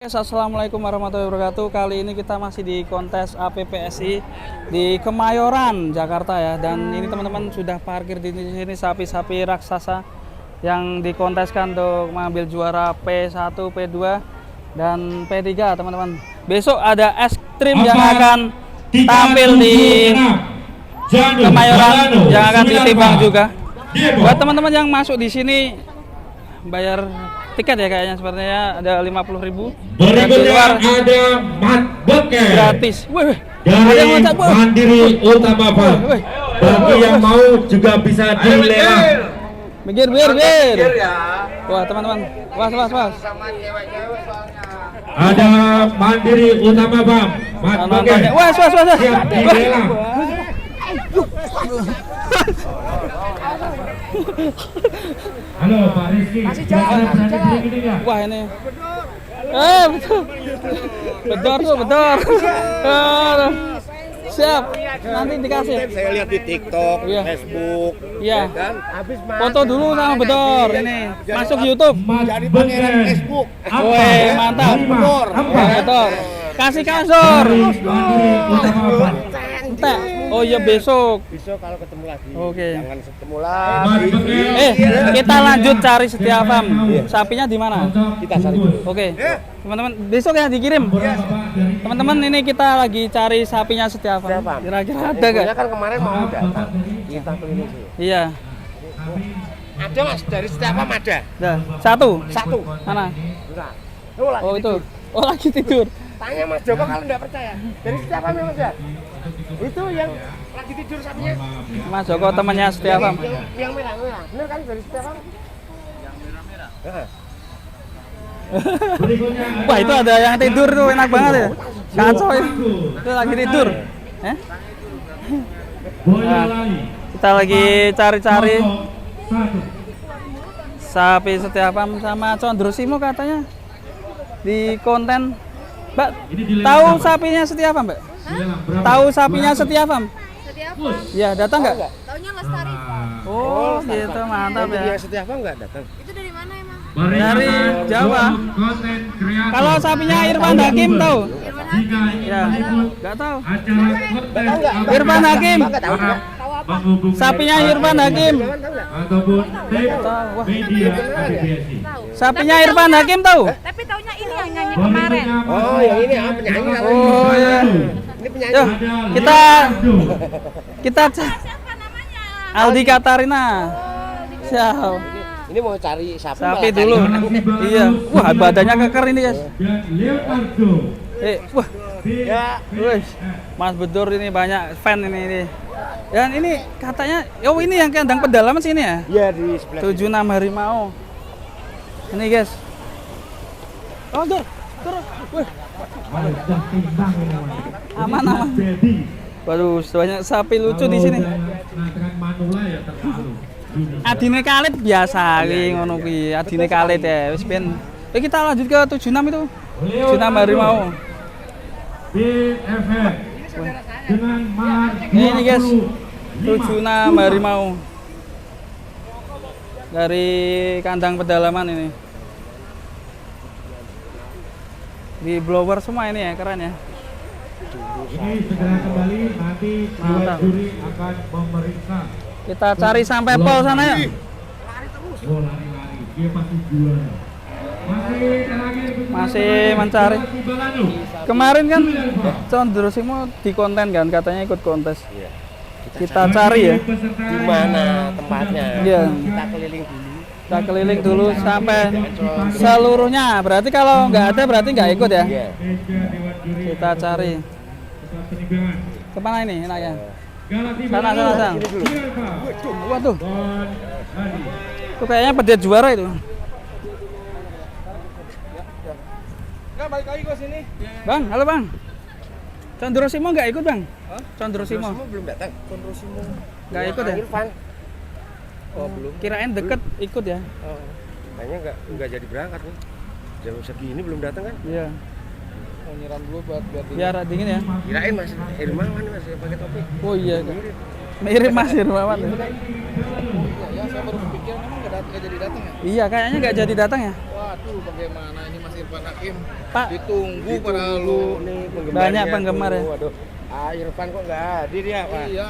Assalamualaikum warahmatullahi wabarakatuh. Kali ini kita masih di kontes APPSI di Kemayoran, Jakarta ya. Dan ini teman-teman sudah parkir di sini sapi-sapi raksasa yang dikonteskan untuk mengambil juara P1, P2 dan P3 teman-teman. Besok ada es krim yang akan tampil di Kemayoran yang akan ditimbang juga. Buat teman-teman yang masuk di sini bayar tiket ya kayaknya sepertinya ada 50.000. Dan di luar ada Mat Beke gratis. Wih, dari Mandiri Utama Pak. Bagi yang mau juga bisa dilelang. Minggir. Wah teman-teman, was. Ada Mandiri Utama Pak. Mat Beke. Was. Siap dilelang. Halo Pak Rizky. Wah ini. Betul. Bedor. Siap. Nanti dikasih. Saya lihat di TikTok, Iya. Facebook, Iya. kan? Foto dulu sama Bedor ini. Masuk YouTube. Jadi pangeran Facebook. Woi, mantap. Bedor. Kasih kasur. Entek. Oh iya besok. Besok kalau ketemu lagi. Oke. Jangan ketemu lagi. Kita lanjut cari Setiafam. Sapinya di mana? Kita cari dulu. Oke. Teman-teman, besok ya dikirim. Teman-teman, ini kita lagi cari sapinya Setiafam. Kira-kira ada Ibunya enggak? kan kemarin mau datang. Kita keliling dulu. Iya. Ada Mas, dari setiap apa ada? Dah, satu. Mana? Enggak. Lagi Oh, itu. tidur. Oh, lagi tidur. Tanya Mas Joko kalau enggak percaya. Dari setiap apa Mas ya? Itu yang lagi tidur sapinya. Mas Joko temannya Setiafam. Yang merah. Benar kan dari setiap apa? Yang merah. Wah, itu ada yang tidur tuh, enak banget ya. Kacau ini. Itu lagi tidur. Nah, kita lagi cari-cari sapi Setiafam sama Condrosimo katanya di konten. Mbak, tahu sapinya Setiafam, Mbak? Tahu sapinya Setiafam? Setiafam? Ya, datang nggak? Taunya Lestari. Oh, gitu, mantap ya. Yang setiap apa enggak datang? Itu dari mana emang? Dari Jawa. Kalau sapinya Irfan Hakim tahu? Irfan Hakim. Ya, nggak tahu. Tahu enggak? Irfan Hakim. Enggak tahu juga. Tahu apa? Sapinya Irfan Hakim. ataupun Wah. media APPSI. Tahu. Sapinya Irfan Hakim tahu? Tapi taunya ini yang nyanyi kemarin. Oh, yang ini penyanyi kalau Oh ini. ya. Ini penyanyi. Yuk, kita Siapa namanya? Aldi Katarina. Siap. Ini mau cari sapi. Sapi malah dulu. cari orang. Iya. Wah, badannya keker ini, guys. Dan Leopardo. Wah. Ya, Wih, Mas Bedor ini banyak fan ini. Dan ini katanya, ini yang kandang pedalaman sini ya? iya di sebelah. 76 harimau. Ini guys. Oh, Dor. Wih, Wajah timbang ini, Mas. aman. Jadi Waduh, banyak sapi lucu di sini. Dengan manula ya terlalu. Adine kalit biasa ki ngono kuwi. Adine kalit ya. Wis ben. Kita lanjut ke 76 itu. 76 harimau. BFF dengan mahar Ini guys. 76 harimau. Dari kandang pedalaman ini. Di blower semua ini ya, keren ya. Ini segera kembali nanti para juri akan memeriksa. Kita cari sampai pol sana ya. Oh, lari-lari, dia pasti juara. Masih mencari. Kemarin kan Condrosimo di konten kan, katanya ikut kontes. Iya. Kita cari ya. Di mana tempatnya? Iya. Kita keliling dulu. Kita keliling dulu sampai seluruhnya. Berarti kalau nggak ada berarti nggak ikut ya. Iya. Kita cari. Kemana ini enaknya? Sana. Sini dulu. Waduh. Itu kayaknya pedet juara itu. Balik lagi ke sini. Bang, halo Bang. Condrosimo nggak ikut Bang? Condrosimo belum datang. Condrosimo. nggak ikut ya? Irfan. Oh, belum. Kirain deket ikut ya? Oh. Kayaknya enggak jadi berangkat nih. Jam segini belum datang kan? Iya. Mau nyiram dulu buat Biar dingin ya. Kirain Mas Irmawan Mas yang pakai topi. Oh iya. Mirip Mas Irmawan ya. Ya, saya baru pikir memang nggak jadi datang ya. Iya, kayaknya nggak jadi datang ya. Waduh, bagaimana ini Mas Irfan Hakim? Pak, Ditunggu padahal lu. Nih banyak penggemar ya. Waduh, Irfan kok nggak hadir ya Pak? Iya,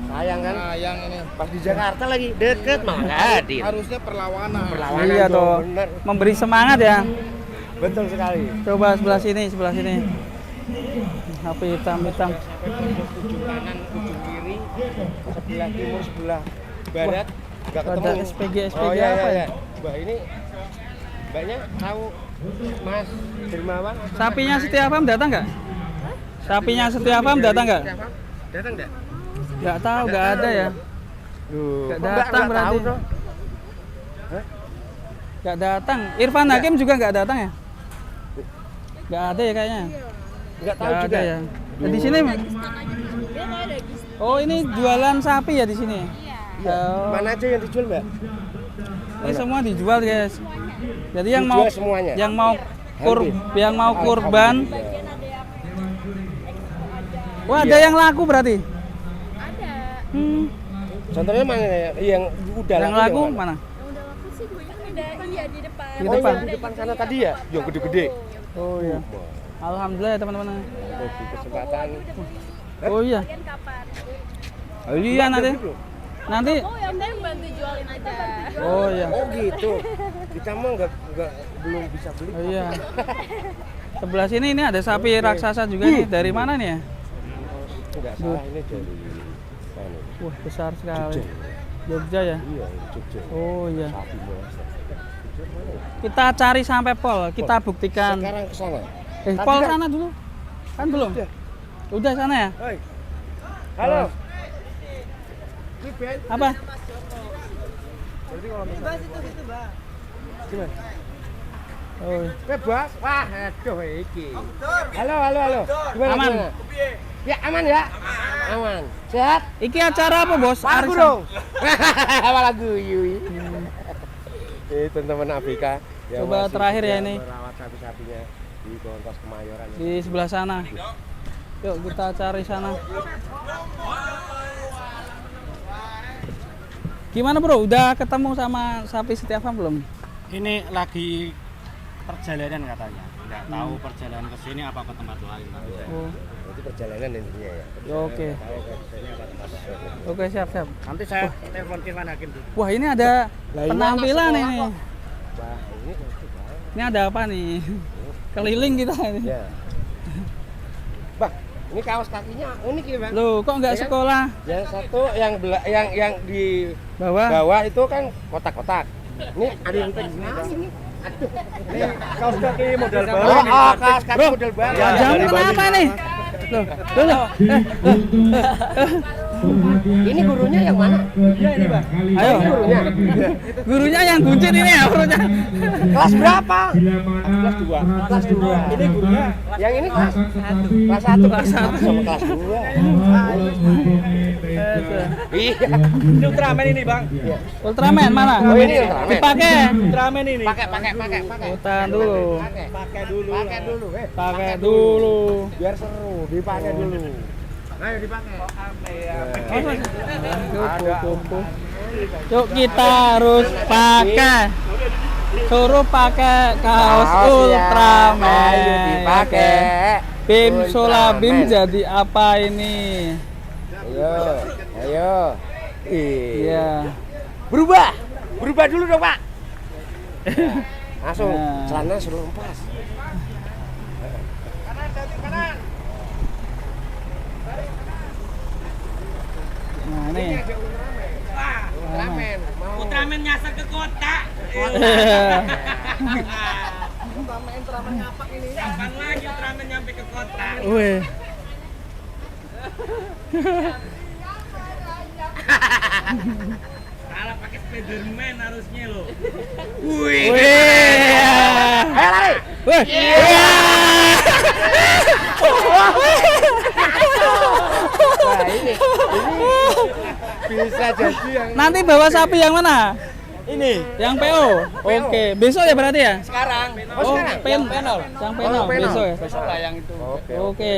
Sayang kan? sayang ini. Pas di Jakarta lagi deket malah nggak hadir. Harusnya perlawanan. Perlawanan Iya dong, toh. bener. Memberi semangat ya. Betul sekali. Coba sebelah sini, sebelah sini. HP hitam. Ujung kanan, ujung kiri, sebelah timur, sebelah barat, nggak ada ketemu. SPG Oh iya, apa iya, ya? iya. Mbak ini banyak tahu Mas Dermawan? Sapinya Setiafam datang nggak? Sapinya Setiafam datang nggak? Datang nggak? Nggak tahu, nggak ada ya. Duh, Nggak kok datang nggak berarti. tahu, toh? Nggak datang. Irfan Hakim juga nggak datang ya? Nggak ada ya kayaknya. Nggak tahu Nggak juga. ada ya. Nah, di sini, oh ini jualan sapi ya di sini. Oh, Mana aja yang dijual Mbak? ini semua dijual guys. Jadi yang Dijual mau semuanya? yang mau kurban. Wah ada yang laku berarti. Ada. Contohnya mana ya? Yang udah Yang laku mana? Yang udah laku sih gue ada iya di depan. Di Oh, depan. yang di depan sana tadi ya? Yang gede-gede. Oh iya. Alhamdulillah ya teman-teman. Bagi kesempatan. Oh iya. Bagian kapan? Oh iya nanti. Nanti. Oh yang penting bantu jualin aja. Oh iya. Oh gitu. Kita mah nggak belum bisa beli. Oh iya. Sebelah sini ini ada sapi raksasa juga nih. Dari mana nih ya? Nggak salah ini dari mana? Wah besar sekali. Jogja. Jogja ya. Iya, Jogja. Oh iya. Sapi monster. Kita cari sampai pol. Kita buktikan. Sekarang ke sana. Pol Tadi kan- sana dulu. Kan belum? Udah sana ya? Hoi. Halo. Apa? Gimana? Oh. Bebas. Wah, aduh iki. Halo. Gimana? Aman. Gimana? Ya aman ya? Aman. Sehat? Iki acara apa bos? Lagu Arisan. dong. Lagu Yui. Teman-teman Afrika. yang Coba masih terakhir ya setia ini. merawat sapi-sapinya di Kontos Kemayoran. Di sebelah sana. Yuk kita cari sana. Gimana bro? Udah ketemu sama sapi Setiafam belum? Ini lagi perjalanan katanya. Nggak tahu perjalanan ke sini apa ke tempat lain. Oh. Berarti perjalanan intinya ya. Oke. Tahu ke sini apa tempat lain. Oke siap. Nanti saya telepon Irfan Hakim dulu. Wah ini ada penampilan ini. Wah, ini pasti baik. Ini ada apa nih? Keliling kita ini. Ya. Bah, ini kaos kakinya unik ya, Bang. Loh kok nggak Ya kan? sekolah? Yang satu yang di Bawah? bawah itu kan kotak-kotak. Ini ada yang teks ini. Aduh. Ini kaos kaki model baru. Oh, kaos kaki model baru. Jangan kenapa nih? Loh. Ini gurunya yang mana? Iya ini, Bang. Ayo. Gurunya. Gurunya yang buncit ini ya gurunya. Kelas berapa? Kelas 2. Kelas 2. Ini gurunya. Yang ini kelas 1. Kelas 1. Kelas 1 sama kelas 2. Iya. Ini Ultraman ini bang. Ultraman mana? Oh, ini Ultraman. Dipakai. Ultraman ini. Pakai. Tahan dulu. Pakai dulu. Pakai dulu. Biar seru, dipakai dulu. Ayo dipakai. Yuk kita harus pakai. Suruh pakai kaos Kaos, ya. Ultraman. Ayo dipakai. Bim Solabim Ultraman. jadi apa ini? Ayo. Iya. Berubah dulu dong, Pak. Langsung Nah. celana suruh lepas. Nah, ini. Ultraman. Mau. Ultraman nyasar ke kota. Kapan lagi Ultraman nyampe ke kota? Wih. Salah pakai Spiderman harusnya loh. Wih. Ayo lari. Wih. Nah, ini bisa jadi yang Nanti bawa sapi yang mana? ini. Yang PO. Oke, besok ya berarti ya? Sekarang. Oh, penol. Yang penol Oh, penol. besok ya. Besok lah yang itu. Oke.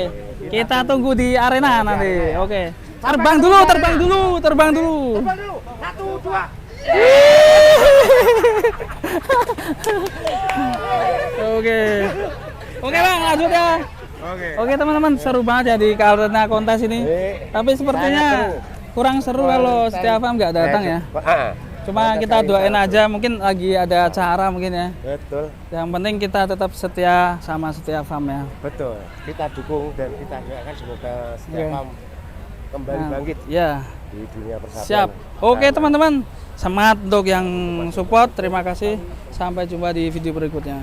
Kita tunggu di arena nanti. Oke. Terbang dulu. Terbang dulu. 1, 2. Oke. Oke Bang, lanjut ya. Oke teman-teman, seru banget ya di Karena kontes ini. Tapi sepertinya kurang seru kalau setiap Afam nggak datang ya. Cuma kita doain aja, mungkin lagi ada acara mungkin ya. Betul, Yang penting kita tetap setia sama setiap Afam ya. betul. Kita dukung dan kita doakan semoga setiap Afam kembali bangkit Ya, di dunia persatuan. siap. Oke teman-teman, semangat untuk yang support. Terima kasih. Sampai jumpa di video berikutnya.